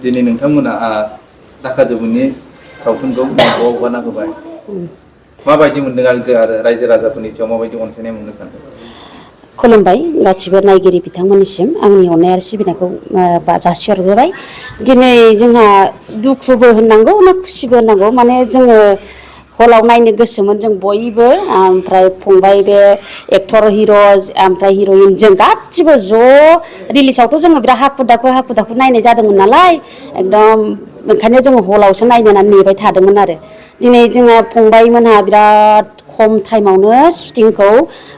दिनै नोंथांमोना दाखा जमुनि सावथुनखौ NEWBO हगारना होबाय माबायदि मोनदों आरो रायजो राजाफोरनि सायाव माबायदि अनसायनाय मोननो सानदों खुलुमबाय गासिबो नायगिरि बिथांमोननिसिम आंनि अननाय आरो सिबिनायखौ जासिहरग्रोबाय दिनै जोंहा दुखुबो होननांगौ ना खुसिबो होननांगौ माने जोङो हलाव नायनो गोसोमोन जों बयबो ओमफ्राय फंबाय बे एक्टर हिर' ओमफ्राय हिर'इन जों गासिबो ज' रिलिसावथ' जोङो बिराद हाखु दाखु नायनाय जादोंमोन नालाय एकदम ओंखायनो जोङो हलावसो नायनो होननानै नेबाय थादोंमोन आरो दिनै जोंहा फंबायमोनहा बिराद खम टाइमावनो शुटिंखौ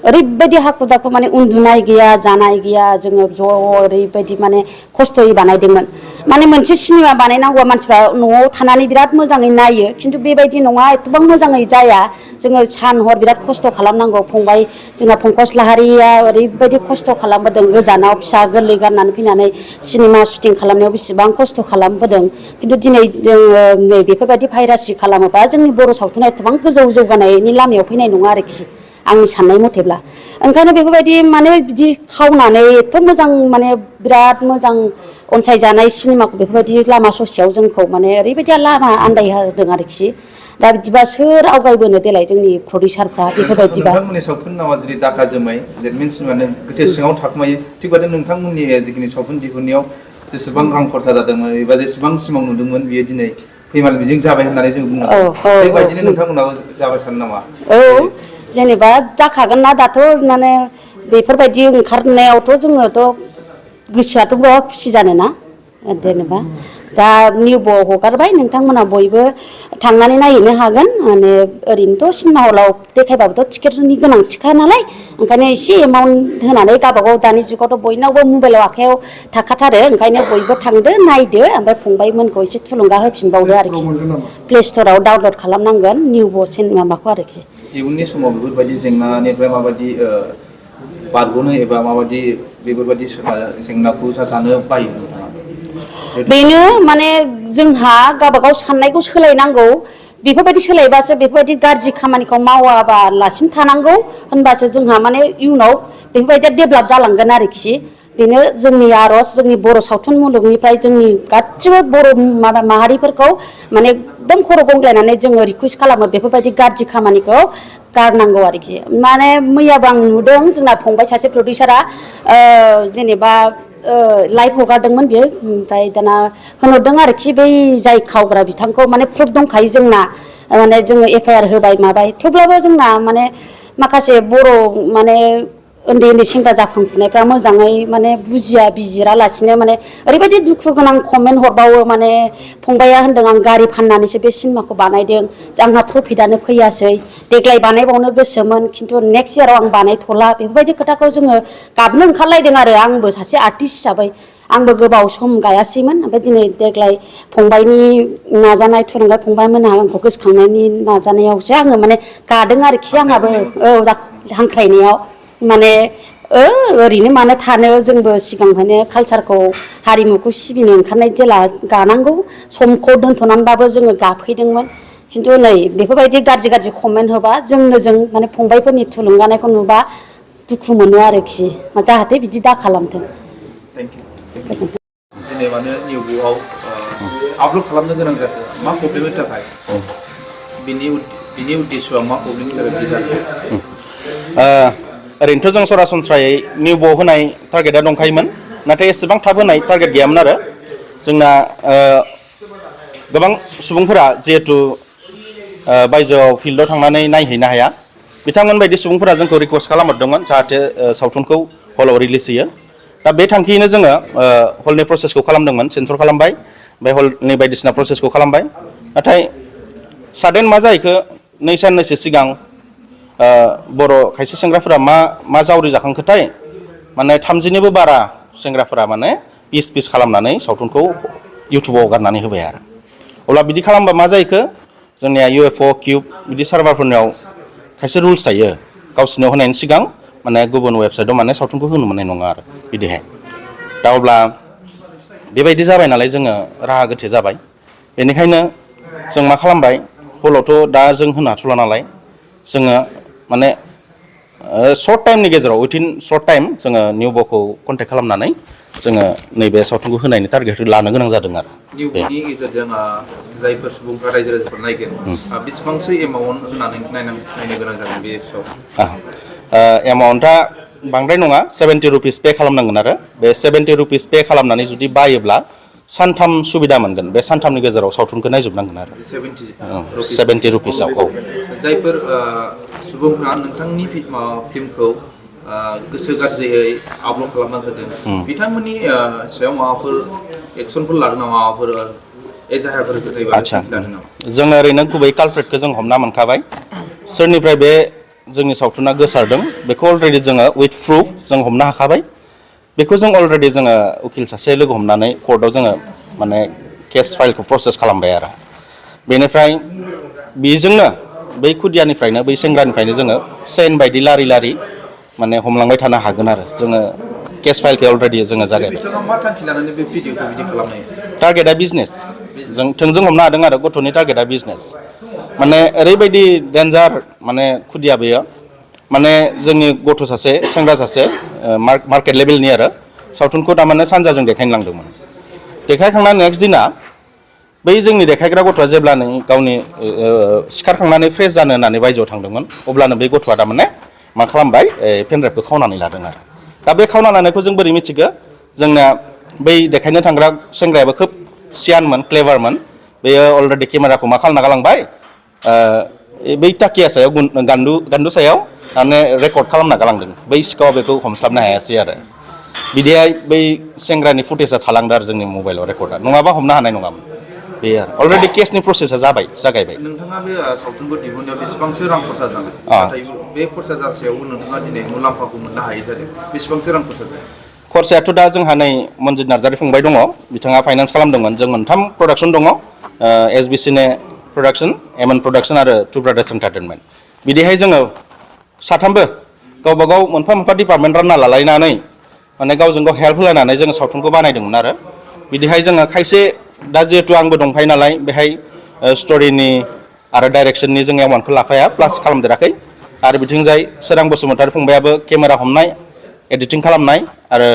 ओरैबायदि हाखु दाखु माने उन्दुनाय गैया जानाय गैया जोङो ज' ओरैबायदि माने खस्थ'यै बानायदोंमोन माने मोनसे सिनेमा बानायनांगौआ मानसिफ्रा न'आव थानानै बिराद मोजाङै नायो खिन्थु बेबायदि नङा एथबां मोजाङै जाया जोङो सान हर बिराद खस्थ' खालामनांगौ फंबाय जोंना पंकज लाहारिया ओरैबायदि खस्थ' खालामबोदों गोजानाव फिसा गोरलै गारनानै फैनानै सिनेमा शुटिं खालामनायाव बेसेबां खस्थ' खालामबोदों खिन्थु दिनै जोङो नै बेफोरबायदि भाइरासि खालामोबा जोंनि बर' सावथुना एथबां गोजौ जौगानायनि लामायाव फैनाय नङा आरोखि आंनि साननाय मथेब्ला ओंखायनो बेफोरबायदि माने बिदि खावनानै एथ' मोजां माने बिराद मोजां अनसायजानाय सिनेमाखौ बेफोरबायदि लामा ससेयाव जोंखौ माने ओरैबायदि लामा आन्दायहोदों आरोखि दा बिदिबा सोर आवगायबोनो देलाय जोंनि प्रडिउसारफ्रा बेफोरबायदिबा नोंथांमोननि सावथुन नामा जुदि दाखा जोमै देट मिन्स माने गोसो सिङाव थाखुमायो थिग बादि नोंथांमोननि जिखिनि सावथुन दिहुननायाव जेसेबां रां खरसा जादोंमोन एबा जेसेबां सिमां नुदोंमोन बियो दिनै फैमाल मिजिं जाबाय होननानै जों बुंनो हायो बेबायदिनो नोंथांमोनाबो जाबाय सानो नामा जेनेबा जाखागोन ना दाथ' माने बेफोरबायदि ओंखारनायावथ' जोङोथ' गोसोआथ' बहा खुसि जानोना जेनेबा दा NEWBO हगारबाय नोंथांमोना बयबो थांनानै नायहैनो हागोन माने ओरैनोथ' सिनेमा हलाव देखायबाबोथ' टिकेटनि गोनांथिखा नालाय ओंखायनो एसे एमाउन्ट होनानै गावबागाव दानि जुगावथ' बयनावबो मबाइलाव आखायाव थाखाथारो ओंखायनो बयबो थांदो नायदो ओमफ्राय फंबायमोनखौ एसे थुलुंगा होफिनबावदो आरोखि प्ले स्ट'राव डाउनलड खालामनांगोन NEWBO माबाखौ आरोखि इयुननि समाव बेफोरबायदि जेंनानिफ्राय माबायदि बारग'नो एबा माबायदि बेफोरबायदि जेंनाखौ जानो बायो बेनो माने जोंहा गावबागाव साननायखौ सोलायनांगौ बेफोरबायदि सोलायबासो बेफोरबायदि गाज्रि खामानिखौ मावाबालासिनो थानांगौ होनबासो जोंहा माने इयुनाव बेफोरबायदिया डेभेलप जालांगोन आरोखि बेनो जोंनि आर'ज जोंनि बर' सावथुन मुलुगनिफ्राय जोंनि गासिबो बर' माहारिफोरखौ माने एकदम खर' गंग्लायनानै जोङो रिकुवेस्ट खालामो बेफोरबायदि गाज्रि खामानिखौ गारनांगौ आरोखि माने मैयाबो आं नुदों जोंना फंबाय सासे प्रडिउसारा जेनेबा लाइभ हगारदोंमोन बियो ओमफ्राय दाना होनहरदों आरोखि बै जाय खावग्रा बिथांखौ माने प्रुफ दंखायो जोंना माने जोङो FIR होबाय माबाय थेवब्लाबो जोंना माने माखासे बर' माने उन्दै उन्दै सेंग्रा जाखांफुनायफ्रा मोजाङै माने बुजिया बिजिरालासिनो माने ओरैबायदि दुखु गोनां कमेन्ट हरबावो माने फंबाया होनदों आं गारि फाननानैसो बे सिनेमाखौ बानायदों आंहा प्रफिटआनो फैयासै देग्लाय बानायबावनो गोसोमोन खिन्थु नेक्स्ट इयाराव आं बानायथ'ला बेफोरबायदि खोथाखौ जोङो गाबनो ओंखारलायदों आरो आंबो सासे आर्टिस्ट हिसाबै आंबो गोबाव सम गायासैमोन ओमफ्राय दिनै देग्लाय फंबायनि नाजानाय थुलुंगा फंबायमोनहा आंखौ गोसोखांनायनि नाजानायावसो आङो माने गादों आरोखि आंहाबो हांख्रायनायाव माने ओरैनो मानो थानो जोंबो सिगांनिफ्रायनो कालसारखौ हारिमुखौ सिबिनो ओंखारनाय जेला गानांगौ समखौ दोनथ'नानैबाबो जोङो गाफैदोंमोन खिन्थु नै बेफोरबायदि गाज्रि कमेन्ट होबा जों माने फंबायफोरनि थुलुंगानायखौ नुबा दुखु मोनो आरोखि जाहाथे बिदि दा खालामथों गोजोनथों दिनै माने NEWBOआव आपल'ड खालामनो गोनां जाखो मा प्रब्लेमनि थाखाय बिनि उद्देश्यआ मा प्रब्लेमनि थाखाय बिदि जाखो ओरैनोथ' जों सरासनस्रायै NEWBO होनाय टारगेटआ दंखायोमोन नाथाय एसेबां थाब होनाय टारगेट गैयामोन आरो जोंना गोबां सुबुंफोरा जिहेथु बायजोआव फिल्डआव थांनानै नायहैनो हाया बिथांमोन बायदि सुबुंफोरा जोंखौ रिक्वेस्ट खालामहरदोंमोन जाहाथे सावथुनखौ हलाव रिलिज होयो दा बे थांखियैनो जोङो हलनि प्रसेसखौ खालामदोंमोन सेन्सर खालामबाय ओमफ्राय हलनि बायदिसिना प्रसेसखौ खालामबाय नाथाय साडेन मा जाहैखो नै साननैसो सिगां बर' खायसे सेंग्राफोरा मा जावरि जाखांखोथाय माने 30निबो बारा सेंग्राफोरा माने पिस खालामनानै सावथुनखौ इउटुबाव हगारनानै होबाय आरो अब्ला बिदि खालामबा मा जाहैखो जोंनिया UFO किउब बिदि सार्भारफोरनियाव खायसे रुल्स थायो गावसिनियाव होनायनि सिगां माने गुबुन वेबसाइटआव माने सावथुनखौ होनो मोननाय नङा आरो बिदिहाय दा अब्ला बेबायदि जाबाय नालाय जोङो राहा गोथे जाबाय बेनिखायनो जों मा खालामबाय हलावथ' दा जों होनो हाथ'ला नालाय जोङो माने सर्ट टाइमनि गेजेराव उइथिन सर्ट टाइम जोङो NEWBOखौ कन्टेक्ट खालामनानै जोङो नैबे सावथुनखौ होनायनि टारगेट लानो गोनां जादों आरो निउबनि गेजेरजों जायफोर सुबुंफ्रा रायजो राजाफोर नायगोन बेसेबांसो एमाउन्ट होनानै नायनो गोनां जागोन बे श'आव एमाउन्टआ बांद्राय नङा 70 रुपिस पे खालामनांगोन आरो बे 70 रुपिस पे खालामनानै जुदि बायोब्ला सानथाम सुबिदा मोनगोन बे सानथामनि गेजेराव सावथुनखौ नायजोबनांगोन आरो 70 रुपिसाव औ जायफोर सुबुंफ्रा नोंथांनि फिल्मखौ गोसो गाज्रियै आपल'ड खालामना होदों बिथांमोननि सायाव माबाफोर एक्सनफोर लादों नामा माबाफोर एजाहारफोर होथायबा लादों नामा जोङो ओरैनो गुबै कालप्रेटखौ जों हमना मोनखाबाय सोरनिफ्राय बे जोंनि सावथुना गोसारदों बेखौ अलरेडि जोङो उइथ प्रुफ जों हमनो हाखाबाय बेखौ जों अलरेडि जोङो उकिल सासे लोगो हमनानै कर्टआव जोङो माने केस फाइलखौ प्रसेस खालामबाय आरो बेनिफ्राय बेजोंनो बै खुदियानिफ्रायनो बै सेंग्रानिफ्रायनो जोङो चेन बायदि लारि लारि माने हमलांबाय थानो हागोन आरो जोङो केस फाइलखौ अलरेडि जोङो जागायबाय बिथाङा मा थांखि लानानै बे भिडिअखौ बिदि खालामनाय टारगेटआ बिजनेस जों थोंजों हमनो हादों आरो गथ'नि टारगेटआ बिजनेस माने ओरैबायदि डेन्जार माने खुदिया बेयो माने जोंनि गथ' सासे सेंग्रा सासे मार्केट लेभेलनि आरो सावथुनखौ थारमाने सानजाजों देखायनो लांदोंमोन देखायखांना नेक्स्ट दिना बै जोंनि देखायग्रा गथ'आ जेब्लानो गावनि सिखारखांनानै फ्रेस जानो होननानै बायजोआव थांदोंमोन अब्लानो बै गथ'आ थारमाने मा खालामबाय पेनड्राइभखौ खावनानै लादों आरो दा बे खावना लानायखौ जों बोरै मिथिगो जोंना बै देखायनो थांग्रा सेंग्रायाबो खोब सियानमोन क्लेभारमोन बेयो अलरेडि केमेराखौ मा खालामना गालांबाय बै टाकिया सायाव गान्दु सायाव माने रेकर्ड खालामना गालांदों बै सिखावा बेखौ हमस्लाबनो हायासै आरो बिदिहाय बै सेंग्रानि फुटेजआ थालांदों आरो जोंनि मबाइलाव रेकर्डआ नङाबा हमनो हानाय नङामोन बे आरो अलरेडि केसनि प्रसेसा जागायबाय नोंथाङा बे सावथुनखौ दिहुननायाव बेसेबांसो रां खरसा जादों नाथाय बे खरसा जासेयावबो नोंथाङा दिनै मुलाम्फाखौ मोननो हायै जादों बेसेबांसो रां खरसा जादों खरसायाथ' दा जोंहा नै मनजित नार्जारि फंबाय दङ बिथाङा फाइनान्स खालामदोंमोन जों मोनथाम प्रडाक्सन दङ SBCने प्रडाक्सन एमएन प्रडाक्सन आरो टु ब्रादार्स एन्टारटेनमेन्ट बिदिहाय जोङो साथामबो गावबा गाव मोनफा मोनफा डिपार्टमेन्ट रानना लालायनानै माने गावजों गाव हेल्प होलायनानै जोङो सावथुनखौ बानायदोंमोन आरो बिदिहाय जोङो खायसे दा जिहेतु आंबो दंफायो नालाय बेहाय स्ट'रिनि आरो डाइरेक्सननि जों एमाउन्टखौ लाफाया प्लास खालामदेराखै आरो बिथिंजाय सोरां बसुमतारी फंबायाबो केमेरा हमनाय एडिटिं खालामनाय आरो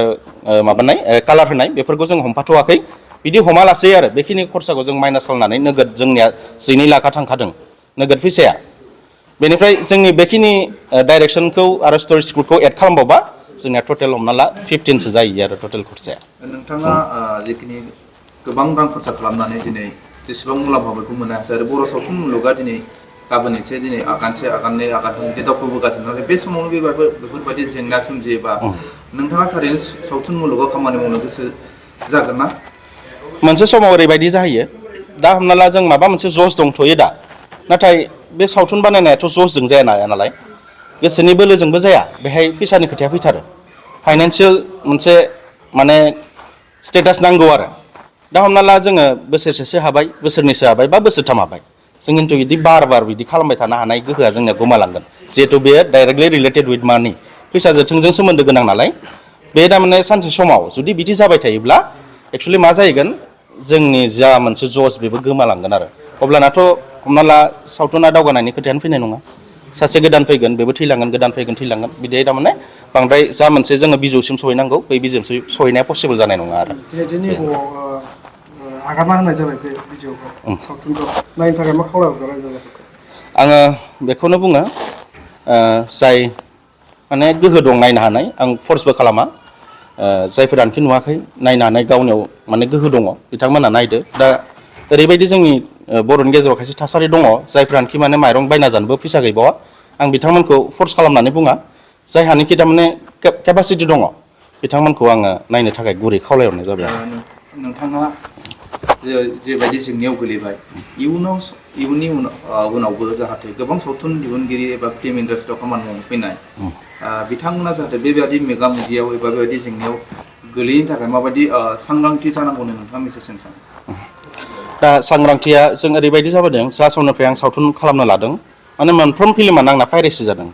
माबानाय कालार होनाय बेफोरखौ जों हमफाथ'वाखै बिदि हमालासै आरो बेखिनि खरसाखौ जों माइनास खालामनानै नोगोद जोंनिया 2 लाखा थांखादों नोगोद फैसाया बेनिफ्राय जोंनि बेखिनि डाइरेक्सनखौ आरो स्ट'रि स्क्रिप्टखौ एड खालामबावबा जोंनिया टटेल हमना ला 15सो जायो आरो टटेल खरसाया नोंथाङा जिखिनि गोबां रां खरसा खालामनानै दिनै जेसेबां मुलाम्फाफोरखौ मोननो हासै आरो बर' सावथुन मुलुगा दिनै गाबोन एसे दिनै आगानसे आगाननै आगानथाम बिदि दावखोबोगासिनो नाथाय बे समावनो बेफोरबायदि जेंना सोमजियोबा नोंथाङा थारैनो सावथुन मुलुगाव खामानि मावनो गोसो जागोन ना मोनसे समाव ओरैबायदि जाहैयो दा हमना ला जों माबा मोनसे जस दंथ'यो दा नाथाय बे सावथुन बानायनायाथ' जसजों जाया नालाय गोसोनि बोलोजोंबो जाया बेहाय फैसानि खोथाया फैथारो फाइनान्सियेल मोनसे माने स्टेटास नांगौ आरो दा हमना ला जोङो बोसोरसेसो हाबाय बोसोरनैसो हाबाय बा बोसोरथाम हाबाय जों खिन्थु बिदि बार बिदि खालामबाय थानो हानाय गोहोआ जोंनिया गोमालांगोन जिहेतु बेयो डाइरेक्टलि रिलेटेड उइथ मानि फैसाजों थोंजों सोमोन्दो गोनां नालाय बे थारमाने सानसे समाव जुदि बिदि जाबाय थायोब्ला एक्सुवेलि मा जाहैगोन जोंनि जा मोनसे जस बेबो गोमालांगोन आरो अब्लानाथ' हमना ला सावथुना दावगानायनि खोथायानो फैनाय नङा सासे गोदान फैगोन बेबो थैलांगोन गोदान फैगोन थैलांगोन बिदि थारमाने बांद्राय जा मोनसे जोङो बिजौसिम सहैनांगौ बै बिजौसिम सहैनाया पसिबल जानाय नङा आरो आगारना होनाय जाबाय बे भिडिअखौ सावथुनखौ नायनो थाखाय मा खावलायहरगोन रायजोफोरखौ आङो बेखौनो बुङो जाय माने गोहो दं नायनो हानाय आं फर्सबो खालामा जायफोरानोखि नुवाखै नायनो हानाय गावनियाव माने गोहो दङ बिथांमोना नायदो दा ओरैबायदि जोंनि बर'नि गेजेराव खायसे थासारि दङ जायफ्रानोखि माने माइरं बायना जानोबो फैसा गैबावा आं बिथांमोनखौ फर्स खालामनानै बुङा जायहानिखि थारमाने केपासिटि दङ बिथांमोनखौ आङो नायनो थाखाय गुरै खावलायहरनाय जाबाय नोंथाङा जेबायदि जेंनायाव गोलैबाय इयुननि उनावबो जाहाथे गोबां सावथुन दिहुनगिरि एबा फिल्म इन्डास्ट्रियाव खामानि मावनो फैनाय बिथांमोना जाहाथे बेबायदि मोगा मोगियाव एबा बेबायदि जेंनायाव गोलैयैनि थाखाय माबायदि सांग्रांथि जानांगौनो नोंथाङा मेसेज होनो सानो दा सांग्रांथिया जों ओरैबायदि जाबोदों जा समनिफ्राय आं सावथुन खालामनो लादों माने मोनफ्रोम फिल्मानो आंना पाइरेसि जादों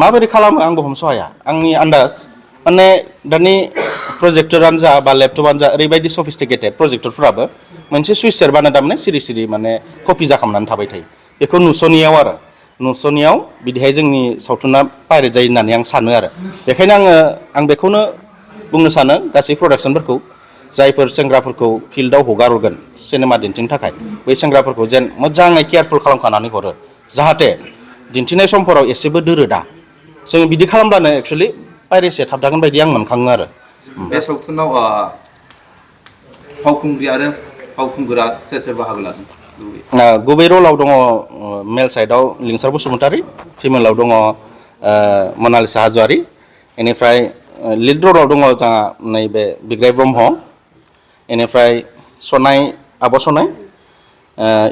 माबोरै खालामो आंबो हमस' हाया आंनि आन्दाज माने दानि प्रजेक्टरानो जा बा लेपटपानो जा ओरैबायदि सफिस्टिकेटेड प्रजेक्टरफोराबो मोनसे सुइच सेरबानो थारमाने सिरि सिरि माने कपि जाखांनानै थाबाय थायो बेखौ नुस'नियाव बिदिहाय जोंनि सावथुना पाइरेट जायो होननानै आं सानो आरो बेखायनो आं बेखौनो बुंनो सानो गासै प्रडाक्शनफोरखौ जायफोर सेंग्राफोरखौ फिल्डआव हगारहरगोन सिनेमा दिन्थिनो थाखाय बै सेंग्राफोरखौ जेन मोजाङै केयारफुल खालामखानानै हरो जाहाथे दिन्थिनाय समफोराव एसेबो दोरोदा जों बिदि खालामब्लानो एक्सुवेलि पाइरेसिया थाबथागोन बायदि आं मोनखाङो आरो बे सावथुनाव फावखुंग्रि आरो फावखुंगुरा सोर बाहागो लादों गुबै रलाव दङ मेल साइडआव लिंसार बसुमतारी फिमेलाव दङ मनालिसा हाज'वारि बेनिफ्राय लिड रलाव दङ जोंहा नैबे बिग्राय ब्रह्म बेनिफ्राय सनाय आब' सनाय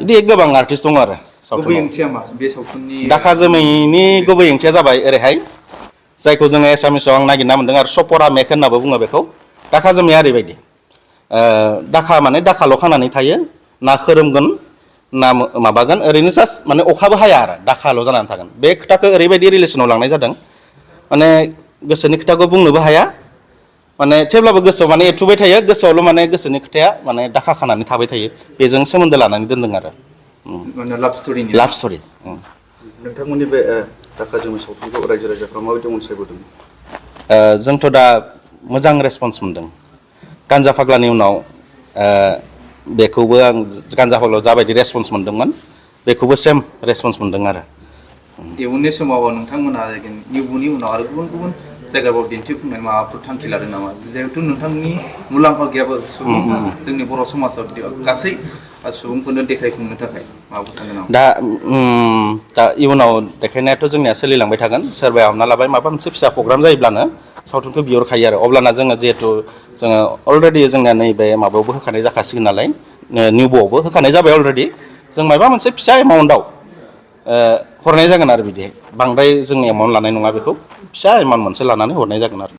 बिदि गोबां आर्टिस्ट दङ आरो गुबै ओंथिया मा बे सावथुननि दाखा जोमैनि गुबै ओंथिया जाबाय ओरैहाय जायखौ जोङो एसामिसाव आं नागिरना मोन्दों आरो सपरा मेक होननाबो बुङो बेखौ दाखा जोमैया ओरैबायदि दाखा माने दाखाल' खानानै थायो ना खोरोमगोन ना माबागोन ओरैनो जास्ट माने अखाबो हाया आरो दाखाल' जानानै थागोन बे खोथाखौ ओरैबायदि रिलेसनाव लांनाय जादों माने गोसोनि खोथाखौ बुंनोबो हाया माने थेवब्लाबो गोसोआव माने एरथुबाय थायो गोसोआवल' माने गोसोनि खोथाया माने दाखा खानानै थाबाय थायो बेजों सोमोन्दो लानानै दोनदों आरो लाभ स्ट'रिनि लाभ स्ट'रि नोंथांमोननि बे दाखा जोमै सावथुनखौ रायजो राजाफ्रा माबायदि अनसायबोदों जोंथ' दा मोजां रेसपन्स मोनदों गान्जा फाग्लानि उनाव बेखौबो आं गान्जा फाग्लायाव जाबायदि रेसपन्स मोनदोंमोन बेखौबो सेम रेसपन्स मोनदों आरो इयुननि समाव नोंथांमोनहा निउबुनि उनाव आरो गुबुन गुबुन जायगाफ्राव दिन्थिफुंनाय माबाफोर थांखि लादों नामा जिहेथु नोंथांनि मुलाम्फा गैयाबो सुबुं जोंनि बर' समाजाव गासै सुबुंफोरनो देखायफुंनो थाखाय माबाफोर सानो नामा दा इयुनाव देखायनायाथ' जोंनिया सोलिलांबाय थागोन सोरबाया हमना लाबाय माबा मोनसे फिसा प्रग्राम जायोब्लानो सावथुनखौ बिहरखायो आरो अब्लाना जोङो जिहेथु जोङो अलरेडि जोंनिया नैबे माबायावबो होखानाय जाखासिगोन नालाय निउब'आवबो होखानाय जाबाय अलरेडि जों माबा मोनसे फिसा एमाउन्टआव हरनाय जागोन आरो बिदि बांद्राय जोंनि एमाउन्ट लानाय नङा बेखौ फिसा एमाउन्ट मोनसे लानानै हरनाय जागोन आरो